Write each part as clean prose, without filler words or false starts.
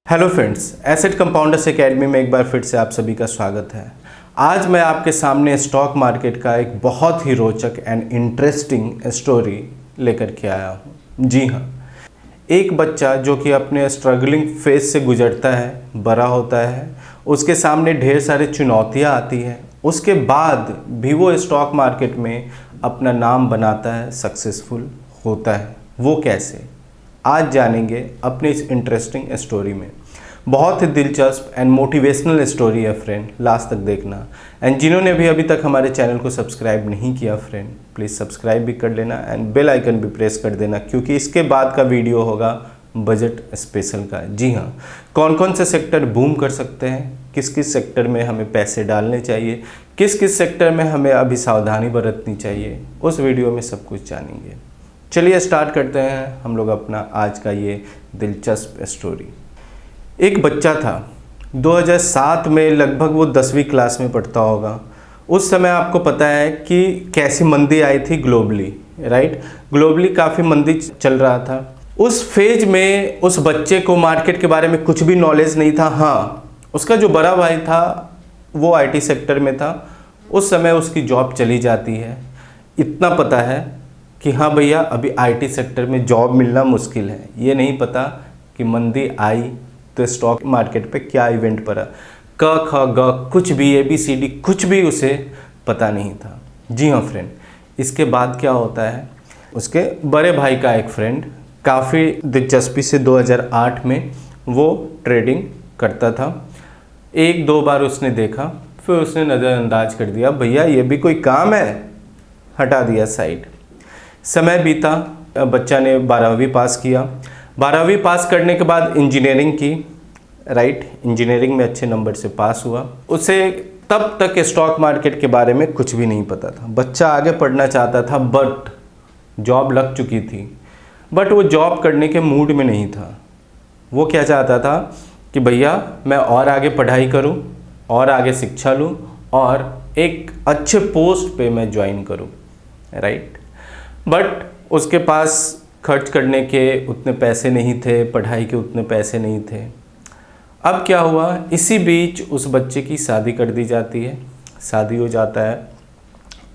Hello friends, asset compounders academy में एक बार फिर से आप सभी का स्वागत है। आज मैं आपके सामने स्टॉक मार्केट का एक बहुत ही रोचक एंड इंटरेस्टिंग स्टोरी लेकर के आया हूँ। जी हाँ, एक बच्चा जो कि अपने स्ट्रगलिंग फेज से गुजरता है, बड़ा होता है, उसके सामने ढेर सारी चुनौतियाँ आती हैं, उसके बाद भी वो स्टॉक मार्केट में अपना नाम बनाता है, सक्सेसफुल होता है। वो कैसे, आज जानेंगे अपनी इस इंटरेस्टिंग स्टोरी में। बहुत ही दिलचस्प एंड मोटिवेशनल स्टोरी है फ्रेंड, लास्ट तक देखना। एंड जिन्होंने भी अभी तक हमारे चैनल को सब्सक्राइब नहीं किया फ्रेंड, प्लीज़ सब्सक्राइब भी कर लेना एंड बेल आइकन भी प्रेस कर देना, क्योंकि इसके बाद का वीडियो होगा बजट स्पेशल का। जी हाँ, कौन कौन से सेक्टर बूम कर सकते हैं, किस किस सेक्टर में हमें पैसे डालने चाहिए, किस किस सेक्टर में हमें अभी सावधानी बरतनी चाहिए, उस वीडियो में सब कुछ जानेंगे। चलिए स्टार्ट करते हैं हम लोग अपना आज का ये दिलचस्प स्टोरी। एक बच्चा था, 2007 में, लगभग वो 10वीं क्लास में पढ़ता होगा। उस समय आपको पता है कि कैसी मंदी आई थी ग्लोबली, राइट। ग्लोबली काफ़ी मंदी चल रहा था। उस फेज में उस बच्चे को मार्केट के बारे में कुछ भी नॉलेज नहीं था। हाँ, उसका जो बड़ा भाई था वो आईटी सेक्टर में था। उस समय उसकी जॉब चली जाती है। इतना पता है कि हाँ भैया, अभी आईटी सेक्टर में जॉब मिलना मुश्किल है। ये नहीं पता कि मंदी आई तो स्टॉक मार्केट पे क्या इवेंट पड़ा, क ख ग कुछ भी, ABCD कुछ भी उसे पता नहीं था। जी हाँ फ्रेंड, इसके बाद क्या होता है, उसके बड़े भाई का एक फ्रेंड काफ़ी दिलचस्पी से 2008 में वो ट्रेडिंग करता था। एक दो बार उसने देखा, फिर उसने नज़रअंदाज कर दिया, भैया ये भी कोई काम है, हटा दिया साइड। समय बीता, बच्चा ने 12वीं पास किया। 12वीं पास करने के बाद इंजीनियरिंग की, राइट। इंजीनियरिंग में अच्छे नंबर से पास हुआ। उसे तब तक स्टॉक मार्केट के बारे में कुछ भी नहीं पता था। बच्चा आगे पढ़ना चाहता था, बट जॉब लग चुकी थी, बट वो जॉब करने के मूड में नहीं था। वो क्या चाहता था कि भैया मैं और आगे पढ़ाई करूं, और आगे शिक्षा लूं, और एक अच्छे पोस्ट पे मैं ज्वाइन करूं, राइट। बट उसके पास खर्च करने के उतने पैसे नहीं थे, पढ़ाई के उतने पैसे नहीं थे। अब क्या हुआ, इसी बीच उस बच्चे की शादी कर दी जाती है। शादी हो जाता है।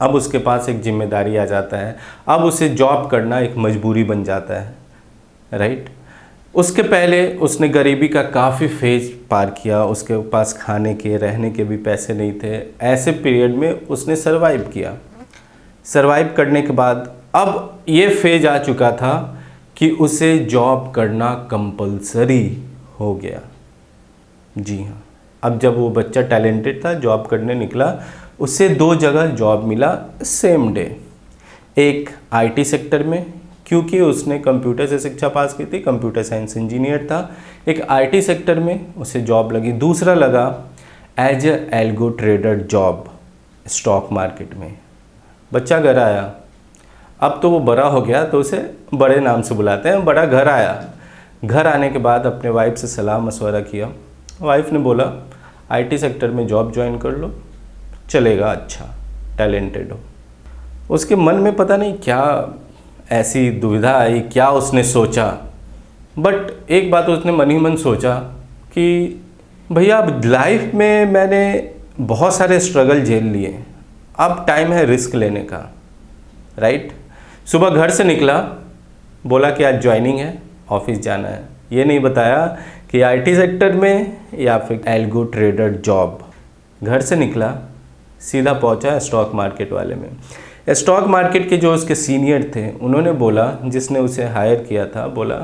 अब उसके पास एक जिम्मेदारी आ जाता है। अब उसे जॉब करना एक मजबूरी बन जाता है, राइट। उसके पहले उसने गरीबी का काफ़ी फेज पार किया। उसके पास खाने के, रहने के भी पैसे नहीं थे। ऐसे पीरियड में उसने सर्वाइव किया। सर्वाइव करने के बाद अब ये फेज आ चुका था कि उसे जॉब करना कंपलसरी हो गया। जी हाँ, अब जब वो बच्चा टैलेंटेड था, जॉब करने निकला, उसे 2 जगह जॉब मिला सेम डे। एक आईटी सेक्टर में, क्योंकि उसने कंप्यूटर से शिक्षा पास की थी, कंप्यूटर साइंस इंजीनियर था। एक आईटी सेक्टर में उसे जॉब लगी। दूसरा लगा as a algo trader job stock market में। बच्चा घर आया। अब तो वो बड़ा हो गया तो उसे बड़े नाम से बुलाते हैं। बड़ा घर आया। घर आने के बाद अपने वाइफ से सलाह मशवरा किया। वाइफ ने बोला आईटी सेक्टर में जॉब ज्वाइन कर लो, चलेगा, अच्छा टैलेंटेड हो। उसके मन में पता नहीं क्या ऐसी दुविधा आई, क्या उसने सोचा, बट एक बात उसने मन ही मन सोचा कि भैया अब लाइफ में मैंने बहुत सारे स्ट्रगल झेल लिए, अब टाइम है रिस्क लेने का, राइट। सुबह घर से निकला, बोला कि आज ज्वाइनिंग है, ऑफिस जाना है। ये नहीं बताया कि आईटी सेक्टर में या फिर एल्गो ट्रेडर जॉब। घर से निकला, सीधा पहुंचा स्टॉक मार्केट वाले में। स्टॉक मार्केट के जो उसके सीनियर थे, उन्होंने बोला, जिसने उसे हायर किया था, बोला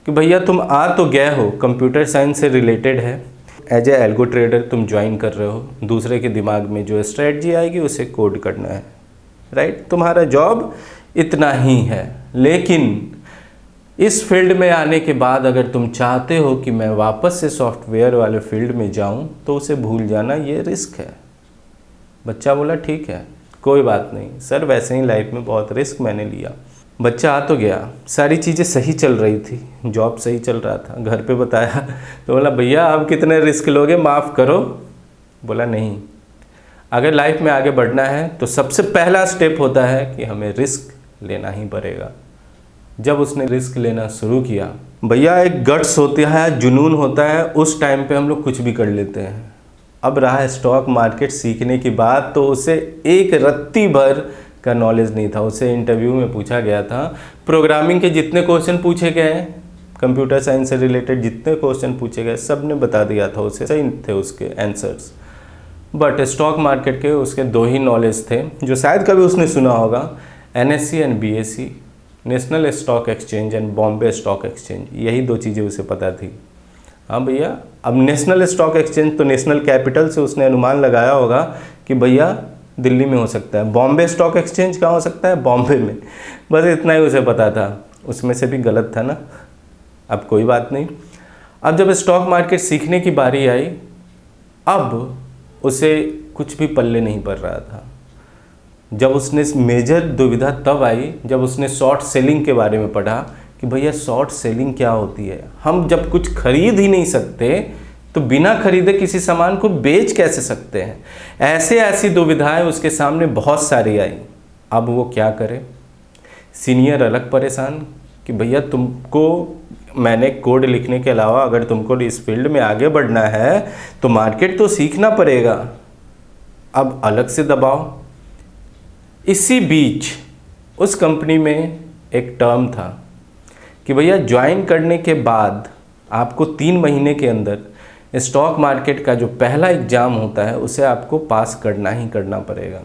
कि भैया तुम आ तो गए हो, कंप्यूटर साइंस से रिलेटेड है, एज ए एल्गो ट्रेडर तुम ज्वाइन कर रहे हो, दूसरे के दिमाग में जो स्ट्रेटजी आएगी उसे कोड करना है, राइट। तुम्हारा जॉब इतना ही है, लेकिन इस फील्ड में आने के बाद अगर तुम चाहते हो कि मैं वापस से सॉफ्टवेयर वाले फील्ड में जाऊं, तो उसे भूल जाना, ये रिस्क है। बच्चा बोला ठीक है, कोई बात नहीं सर, वैसे ही लाइफ में बहुत रिस्क मैंने लिया। बच्चा आ तो गया, सारी चीज़ें सही चल रही थी, जॉब सही चल रहा था। घर पे बताया तो बोला भैया आप कितने रिस्क लोगे, माफ़ करो। बोला नहीं, अगर लाइफ में आगे बढ़ना है तो सबसे पहला स्टेप होता है कि हमें रिस्क लेना ही पड़ेगा। जब उसने रिस्क लेना शुरू किया, भैया एक गट्स होता है, जुनून होता है, उस टाइम पे हम लोग कुछ भी कर लेते हैं। अब रहा है स्टॉक मार्केट सीखने की बात, तो उसे एक रत्ती भर का नॉलेज नहीं था। उसे इंटरव्यू में पूछा गया था, प्रोग्रामिंग के जितने क्वेश्चन पूछे गए, कंप्यूटर साइंस से रिलेटेड जितने क्वेश्चन पूछे गए, सब ने बता दिया था उसे, सही थे उसके आंसर्स। बट स्टॉक मार्केट के उसके 2 ही नॉलेज थे जो शायद कभी उसने सुना होगा, NSE and BSE, national stock exchange and Bombay stock exchange. यही 2 चीज़ें उसे पता थी। हाँ भैया, अब नेशनल स्टॉक एक्सचेंज तो नेशनल कैपिटल से उसने अनुमान लगाया होगा कि भैया दिल्ली में हो सकता है। बॉम्बे स्टॉक एक्सचेंज कहाँ हो सकता है? बॉम्बे में। बस इतना ही उसे पता था, उसमें से भी गलत था ना। अब कोई बात नहीं। अब जब स्टॉक मार्केट सीखने की बारी आई, अब उसे कुछ भी पल्ले नहीं पड़ रहा था। जब उसने मेजर दुविधा तब आई जब उसने शॉर्ट सेलिंग के बारे में पढ़ा कि भैया शॉर्ट सेलिंग क्या होती है। हम जब कुछ खरीद ही नहीं सकते तो बिना खरीदे किसी सामान को बेच कैसे सकते हैं? ऐसी दुविधाएं उसके सामने बहुत सारी आई। अब वो क्या करे? सीनियर अलग परेशान कि भैया तुमको मैंने कोड लिखने के अलावा अगर तुमको इस फील्ड में आगे बढ़ना है तो मार्केट तो सीखना पड़ेगा। अब अलग से दबाव। इसी बीच उस कंपनी में एक टर्म था कि भैया ज्वाइन करने के बाद आपको 3 महीने के अंदर स्टॉक मार्केट का जो पहला एग्ज़ाम होता है उसे आपको पास करना ही करना पड़ेगा।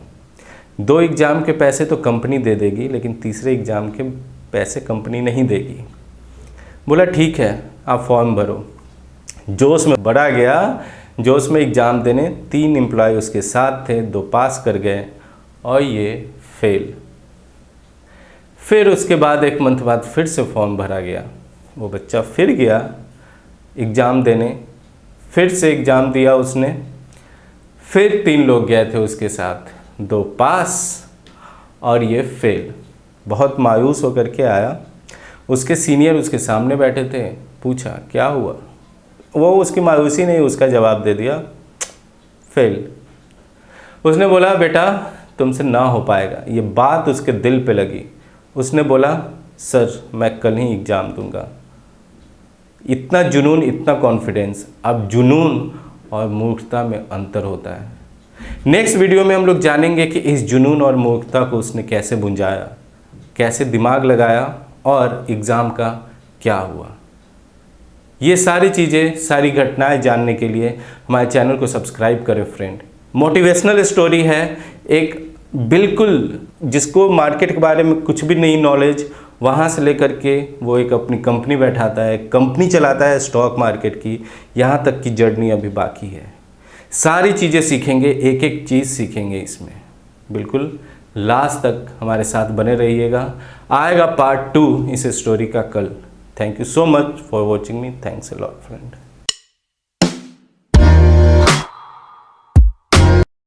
2 एग्ज़ाम के पैसे तो कंपनी दे देगी, लेकिन तीसरे एग्ज़ाम के पैसे कंपनी नहीं देगी। बोला ठीक है, आप फॉर्म भरो। जोश में बढ़ा गया, जोश में एग्ज़ाम देने। 3 एम्प्लॉय उसके साथ थे, 2 पास कर गए और ये फेल। फिर उसके बाद 1 मंथ बाद फिर से फॉर्म भरा गया। वो बच्चा फिर गया एग्ज़ाम देने, फिर से एग्ज़ाम दिया उसने। फिर 3 लोग गए थे उसके साथ, 2 पास और ये फेल। बहुत मायूस होकर के आया। उसके सीनियर उसके सामने बैठे थे, पूछा क्या हुआ? वो उसकी मायूसी नहीं, उसका जवाब दे दिया, फेल। उसने बोला बेटा तुमसे ना हो पाएगा। ये बात उसके दिल पे लगी। उसने बोला सर मैं कल ही एग्ज़ाम दूंगा। इतना जुनून, इतना कॉन्फिडेंस। अब जुनून और मूर्खता में अंतर होता है। नेक्स्ट वीडियो में हम लोग जानेंगे कि इस जुनून और मूर्खता को उसने कैसे बुझाया, कैसे दिमाग लगाया और एग्ज़ाम का क्या हुआ। ये सारी चीज़ें, सारी घटनाएं जानने के लिए हमारे चैनल को सब्सक्राइब करें फ्रेंड। मोटिवेशनल स्टोरी है, एक बिल्कुल जिसको मार्केट के बारे में कुछ भी नहीं नॉलेज, वहाँ से लेकर के वो एक अपनी कंपनी बैठाता है, कंपनी चलाता है स्टॉक मार्केट की, यहाँ तक की जर्नी अभी बाकी है। सारी चीज़ें सीखेंगे, एक एक चीज़ सीखेंगे इसमें। बिल्कुल लास्ट तक हमारे साथ बने रहिएगा। आएगा पार्ट 2 इस स्टोरी का कल। Thank you so much for watching me. Thanks a lot friend.